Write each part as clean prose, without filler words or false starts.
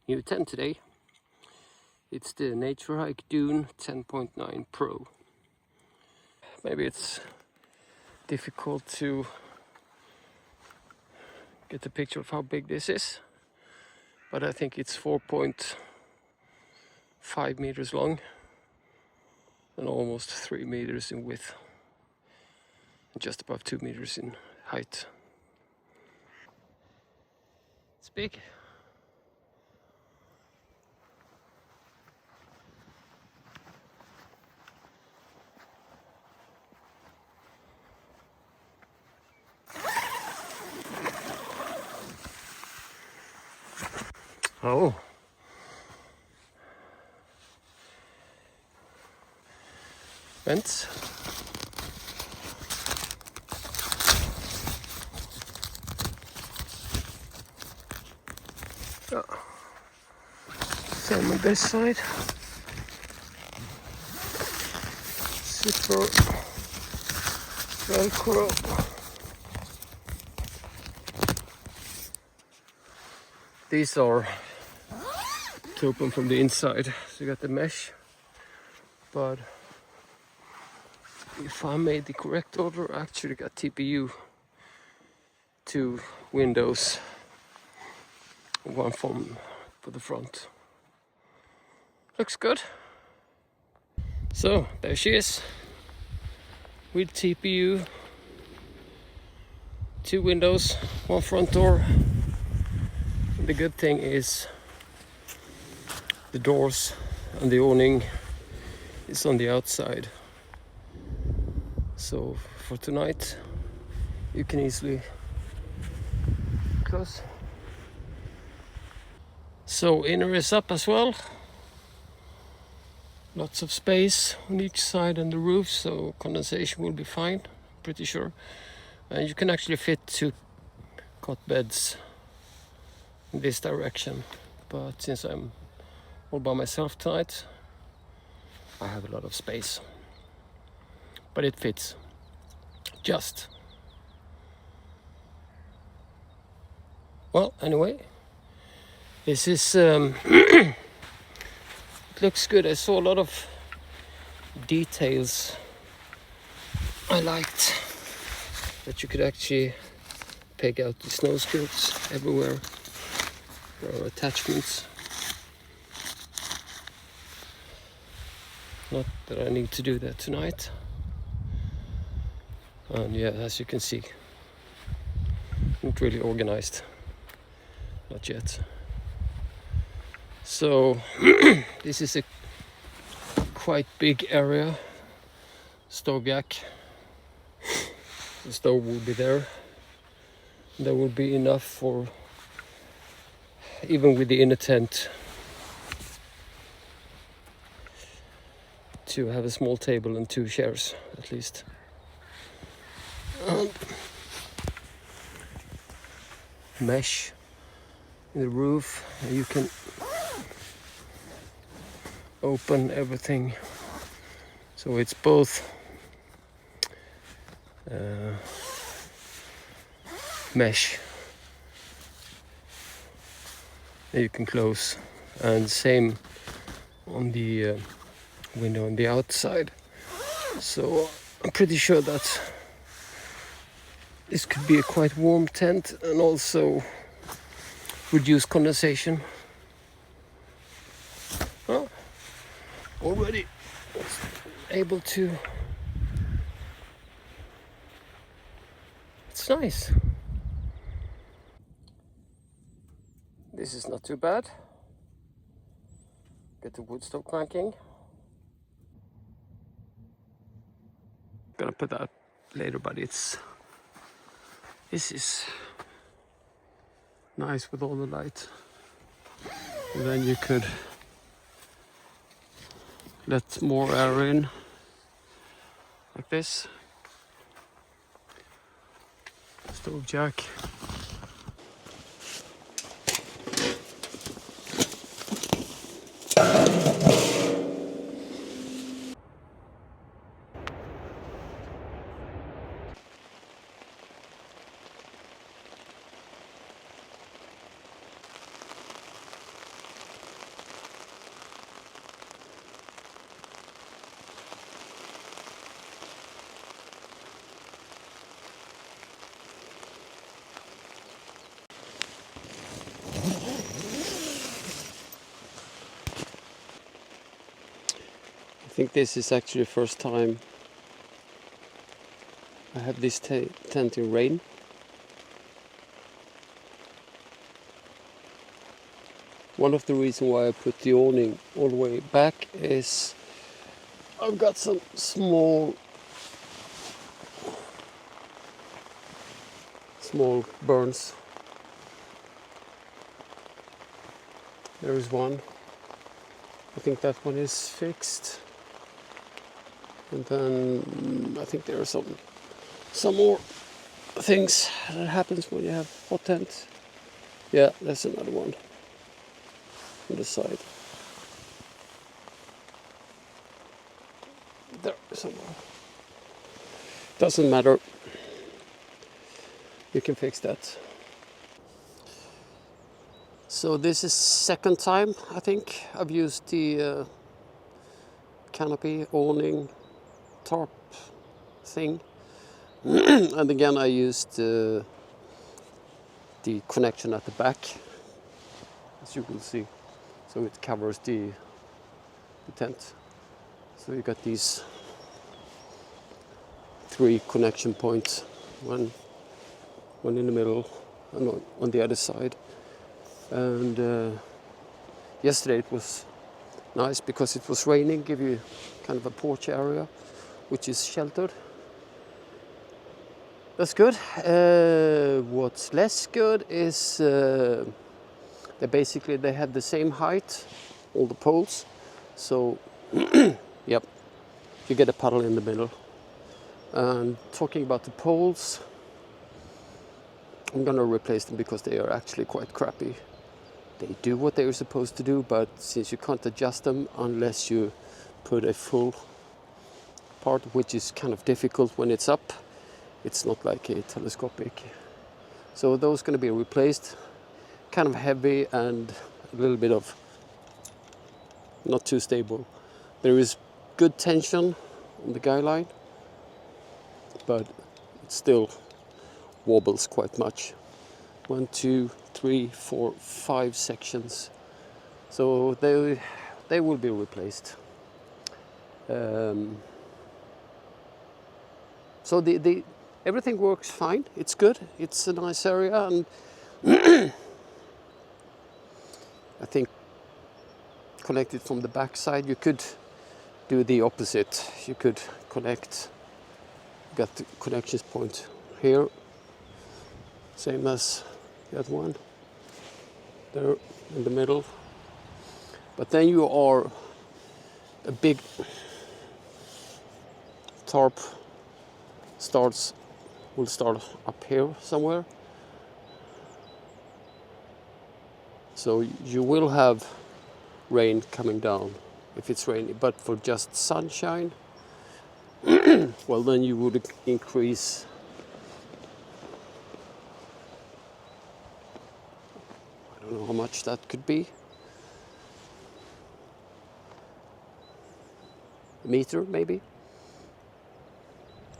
new tent today. It's the Naturehike Dune 10.9 Pro. Maybe it's difficult to get a picture of how big this is, but I think it's 4.5 meters long and almost 3 meters in width and just above 2 meters in height. It's big. Oh, vents. Oh. Same on this side. Super Velcro. These are to open from the inside, so you got the mesh. But if I made the correct order, I actually got TPU, 2 windows, one for the front. Looks good. So there she is, with TPU, 2 windows, 1 front door. The good thing is the doors and the awning is on the outside. So for tonight you can easily close. So inner is up as well. Lots of space on each side and the roof, so condensation will be fine, pretty sure. And you can actually fit 2 cot beds in this direction. But since I'm all by myself tonight, I have a lot of space. But it fits. Just. Well, anyway, this is it looks good. I saw a lot of details I liked, that you could actually peg out the snow skirts everywhere. There are attachments. Not that I need to do that tonight. And yeah, as you can see, not really organized. Not yet. So this is a quite big area. Stove jack. The stove will be there. There will be enough for, even with the inner tent, to have a small table and 2 chairs at least. And mesh in the roof. You can open everything, so it's both mesh that you can close, and same on the window on the outside. So I'm pretty sure that this could be a quite warm tent and also reduce condensation. Oh, already able to. It's nice. This is not too bad. Get the wood stove cranking. Gonna put that later, but this is nice with all the light. And then you could let more air in like this. Stove jack. think this is actually the first time I have this tent in rain. One of the reasons why I put the awning all the way back is I've got some small burns. There is one. I think that one is fixed. And then I think there are some more things that happens when you have hot tent. Yeah, there's another one on the side. There somewhere. Doesn't matter. You can fix that. So this is second time I think I've used the canopy, awning, tarp thing. And again I used the connection at the back, as you will see. So it covers the tent. So you got these 3 connection points, one in the middle and on the other side. And yesterday it was nice because it was raining, give you kind of a porch area which is sheltered. That's good. What's less good is they have the same height, all the poles. So yep, you get a puddle in the middle. And talking about the poles, I'm gonna replace them because they are actually quite crappy. They do what they are supposed to do, but since you can't adjust them unless you put a full part, which is kind of difficult when it's up, it's not like a telescopic. So those are going to be replaced. Kind of heavy and a little bit of not too stable. There is good tension on the guy line, but it still wobbles quite much. 1, 2, 3, 4, 5 sections. So they will be replaced. So everything works fine. It's good. It's a nice area, and I think connected from the back side, you could do the opposite. You could got the connections point here, same as the other one, there in the middle. But then you are a big tarp will start up here somewhere. So you will have rain coming down if it's rainy, but for just sunshine, well, then you would increase. I don't know how much that could be. A meter maybe,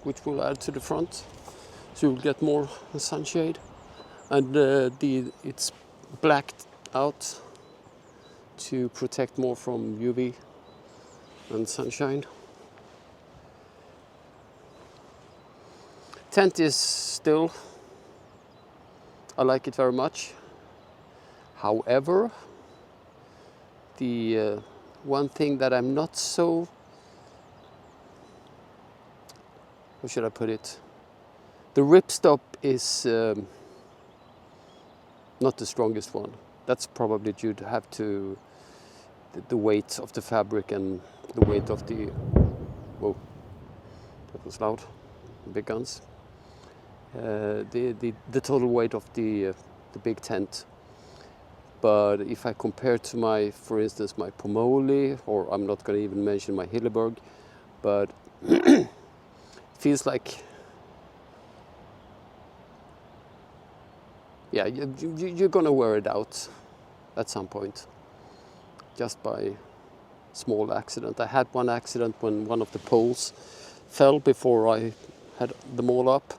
which will add to the front, so you'll get more sunshade, and it's blacked out to protect more from UV and sunshine. Tent is still, I like it very much. However, the one thing that I'm not so, how should I put it? The ripstop is not the strongest one. That's probably due to have to the weight of the fabric and the weight of the, whoa, that was loud, big guns. The total weight of the big tent. But if I compare to my, for instance, my Pomoli, or I'm not going to even mention my Hilleberg, but it feels like, yeah, you're going to wear it out at some point, just by small accident. I had one accident when one of the poles fell before I had them all up,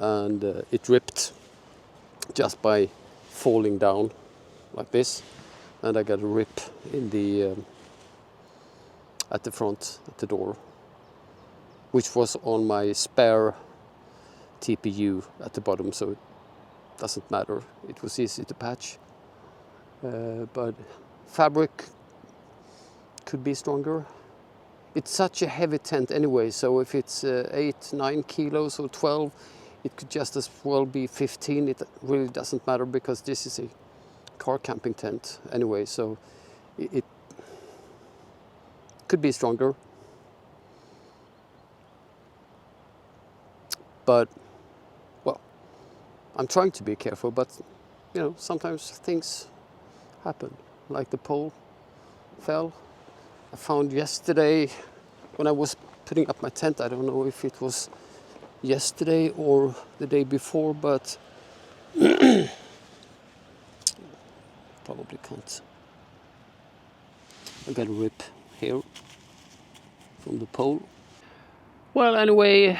and it ripped just by falling down like this, and I got a rip in the at the front, at the door, which was on my spare TPU at the bottom, so it doesn't matter. It was easy to patch. But fabric could be stronger. It's such a heavy tent anyway, so if it's 8, 9 kilos or 12, it could just as well be 15. It really doesn't matter because this is a car camping tent anyway, so it could be stronger. But, well, I'm trying to be careful, but, you know, sometimes things happen, like the pole fell. I found yesterday when I was putting up my tent, I don't know if it was yesterday or the day before, but probably can't. I got a rip here from the pole. Well, anyway,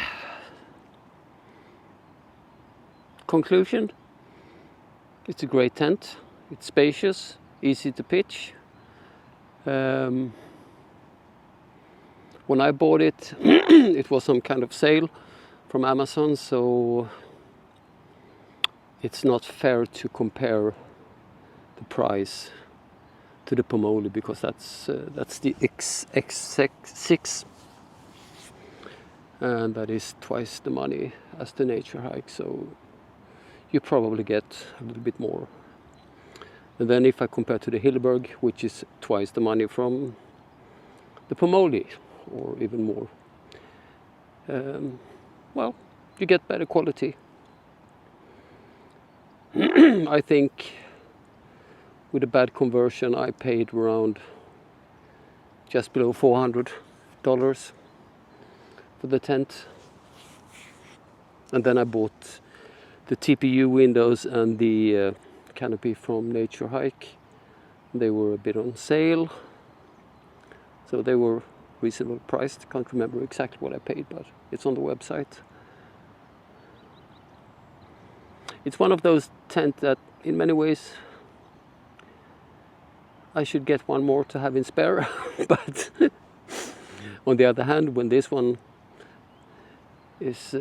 conclusion, it's a great tent. It's spacious, easy to pitch. When I bought it, it was some kind of sale from Amazon, so it's not fair to compare the price to the Pomoli, because that's the X6, and that is twice the money as the Naturehike, so you probably get a little bit more. And then if I compare to the Hilleberg, which is twice the money from the Pomoli, or even more, well, you get better quality. I think with a bad conversion I paid around just below $400 for the tent. And then I bought the TPU windows and the canopy from Naturehike. They were a bit on sale, so they were reasonable priced. Can't remember exactly what I paid, but it's on the website. It's one of those tents that in many ways I should get one more to have in spare. But on the other hand, when this one is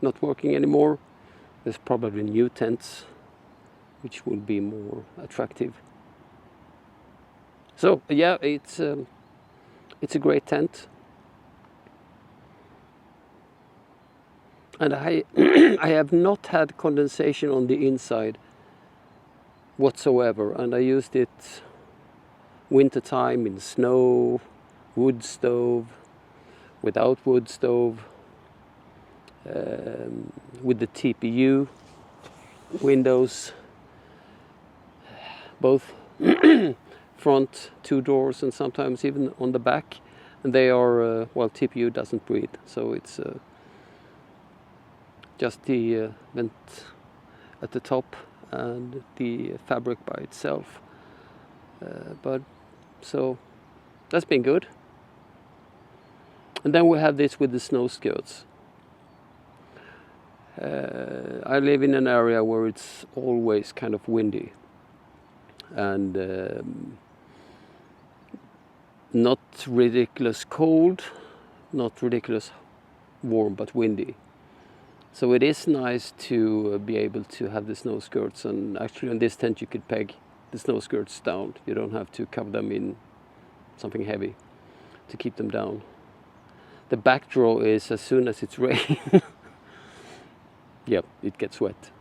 not working anymore, there's probably new tents which will be more attractive. So yeah, it's a great tent, and I I have not had condensation on the inside whatsoever, and I used it winter time in snow, wood stove, without wood stove, with the TPU windows, both front 2 doors and sometimes even on the back, and they are well, TPU doesn't breathe, so it's just the vent at the top and the fabric by itself, but so that's been good. And then we have this with the snow skirts. I live in an area where it's always kind of windy, and not ridiculous cold, not ridiculous warm, but windy. So it is nice to be able to have the snow skirts, and actually on this tent you could peg the snow skirts down. You don't have to cover them in something heavy to keep them down. The back draw is as soon as it's rain, yep, it gets wet.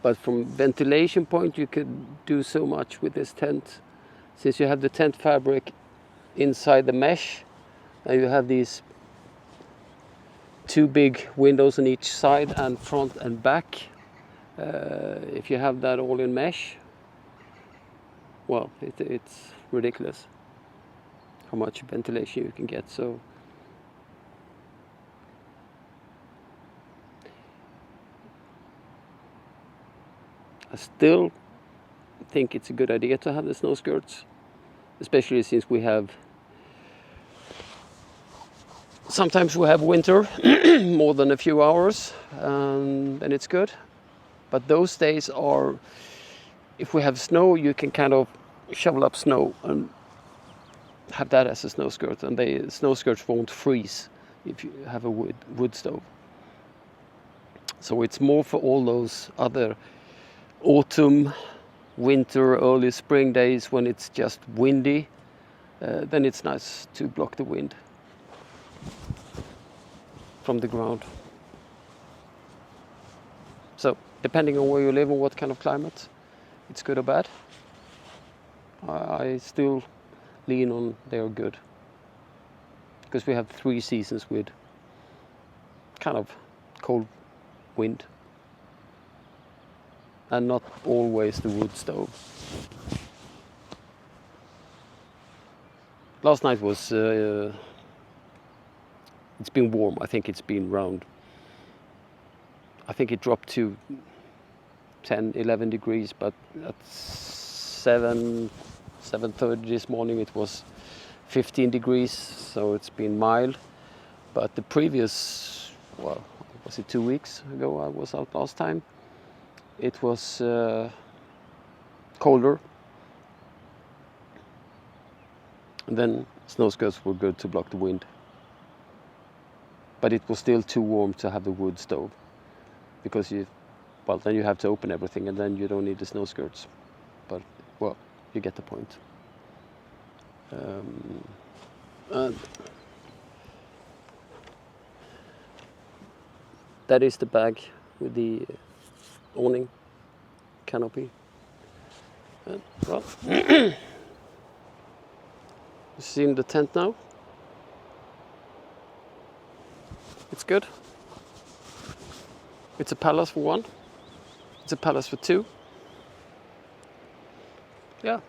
But from ventilation point, you could do so much with this tent. Since you have the tent fabric inside the mesh, and you have these 2 big windows on each side, and front and back. If you have that all in mesh, well, it's ridiculous how much ventilation you can get. So I still think it's a good idea to have the snow skirts, especially since we have sometimes we have winter more than a few hours, and then it's good. But those days are, if we have snow, you can kind of shovel up snow and have that as a snow skirt, and snow skirts won't freeze if you have a wood stove. So it's more for all those other autumn, winter, early spring days when it's just windy. Then it's nice to block the wind from the ground. So depending on where you live and what kind of climate, it's good or bad. I still lean on they're good, because we have 3 seasons with kind of cold wind and not always the wood stove. Last night was it's been warm. I think it's been around, I think it dropped to 10-11 degrees, but at 7:30 this morning it was 15 degrees, so it's been mild. But the previous, well, was it 2 weeks ago I was out last time, it was colder. And then snow skirts were good to block the wind. But it was still too warm to have the wood stove, because then you have to open everything, and then you don't need the snow skirts. But, well, you get the point. And that is the bag with the awning canopy. And, well, you see in the tent now? It's good. It's a palace for 1. It's a palace for 2. Yeah.